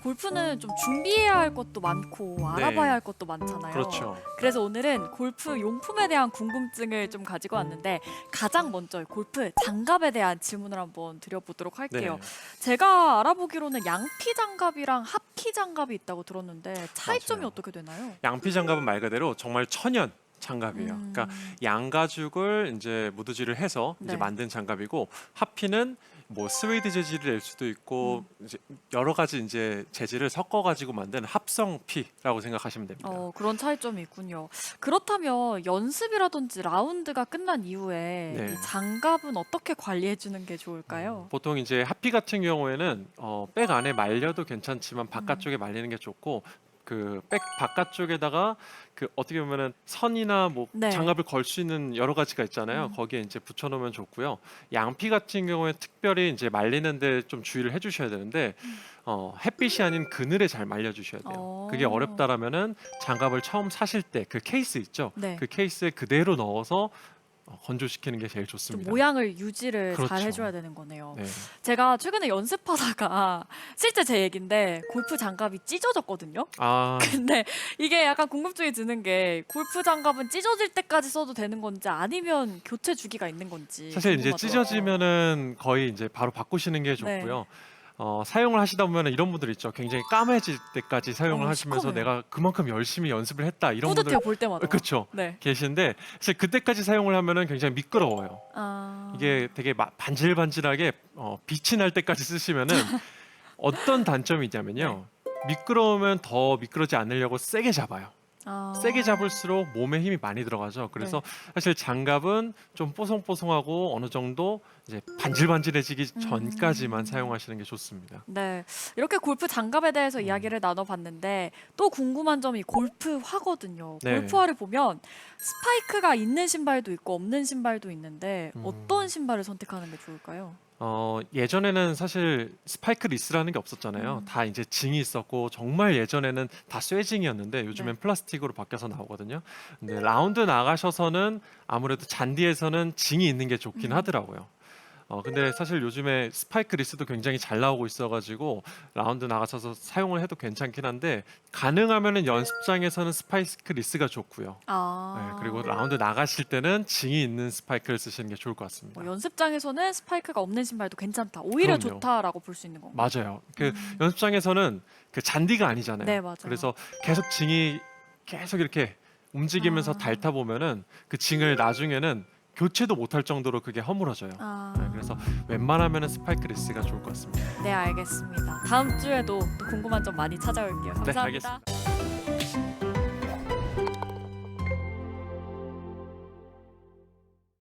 골프는 좀 준비해야 할 것도 많고 알아봐야 할 것도 많잖아요. 그렇죠. 그래서 오늘은 골프 용품에 대한 궁금증을 좀 가지고 왔는데 가장 먼저 골프 장갑에 대한 질문을 한번 드려보도록 할게요. 네. 제가 알아보기로는 양피 장갑이랑 합피 장갑이 있다고 들었는데 차이점이 맞아요. 어떻게 되나요? 양피 장갑은 말 그대로 정말 천연 장갑이에요. 그러니까 양가죽을 이제 무드질을 해서 이제 네. 만든 장갑이고, 하피는 뭐 스웨이드 재질을 낼 수도 있고 이제 여러 가지 이제 재질을 섞어 가지고 만든 합성피라고 생각하시면 됩니다. 그런 차이점이 있군요. 그렇다면 연습이라든지 라운드가 끝난 이후에 네. 이 장갑은 어떻게 관리해 주는 게 좋을까요? 보통 이제 하피 같은 경우에는 백 안에 말려도 괜찮지만 바깥쪽에 말리는 게 좋고, 그 백 바깥쪽에다가 그 어떻게 보면은 선이나 뭐 네. 장갑을 걸 수 있는 여러 가지가 있잖아요. 거기에 이제 붙여놓으면 좋고요. 양피 같은 경우에 특별히 이제 말리는데 좀 주의를 해주셔야 되는데, 햇빛이 아닌 그늘에 잘 말려주셔야 돼요. 그게 어렵다라면은 장갑을 처음 사실 때 그 케이스 있죠. 네. 그 케이스에 그대로 넣어서 건조시키는 게 제일 좀 좋습니다. 모양을 유지를 잘 그렇죠. 해줘야 되는 거네요. 네. 제가 최근에 연습하다가 실제 제 얘긴데 골프 장갑이 찢어졌거든요. 아, 근데 이게 약간 궁금증이 드는 게 골프 장갑은 찢어질 때까지 써도 되는 건지 아니면 교체 주기가 있는 건지 사실 이제 궁금하더라고요. 찢어지면은 거의 이제 바로 바꾸시는 게 좋고요. 사용을 하시다 보면 이런 분들 있죠. 굉장히 까매질 때까지 사용을 하시면서 시커매요. 내가 그만큼 열심히 연습을 했다, 이런 분들 뿌듯해요 볼 때마다. 그렇죠. 네. 계신데, 사실 그때까지 사용을 하면은 굉장히 미끄러워요. 이게 되게 반질반질하게 빛이 날 때까지 쓰시면은 어떤 단점이 있냐면요. 미끄러우면 더 미끄러지 않으려고 세게 잡아요. 세게 잡을수록 몸에 힘이 많이 들어가죠. 그래서 사실 장갑은 좀 뽀송뽀송하고 어느 정도 이제 반질반질해지기 전까지만 사용하시는 게 좋습니다. 네, 이렇게 골프 장갑에 대해서 이야기를 나눠봤는데 또 궁금한 점이 골프화거든요. 네. 골프화를 보면 스파이크가 있는 신발도 있고 없는 신발도 있는데 어떤 신발을 선택하는 게 좋을까요? 예전에는 사실 스파이크 리스라는 게 없었잖아요. 다 이제 징이 있었고, 정말 예전에는 다 쇠징이었는데 요즘엔 네. 플라스틱으로 바뀌어서 나오거든요. 근데 라운드 나가셔서는 아무래도 잔디에서는 징이 있는 게 좋긴 하더라고요. 근데 사실 요즘에 스파이크 리스도 굉장히 잘 나오고 있어가지고 라운드 나가셔서 사용을 해도 괜찮긴 한데, 가능하면은 연습장에서는 스파이크 리스가 좋고요. 네, 그리고 라운드 나가실 때는 징이 있는 스파이크를 쓰시는 게 좋을 것 같습니다. 연습장에서는 스파이크가 없는 신발도 괜찮다. 오히려 그럼요. 좋다라고 볼 수 있는 건가요? 맞아요. 그 연습장에서는 그 잔디가 아니잖아요. 네, 맞아요. 그래서 계속 징이 계속 이렇게 움직이면서 닳다 보면은 그 징을 나중에는 교체도 못할 정도로 그게 허물어져요. 네, 그래서 웬만하면은 스파이크 리스가 좋을 것 같습니다. 네, 알겠습니다. 다음 주에도 또 궁금한 점 많이 찾아올게요. 네, 감사합니다. 알겠습니다.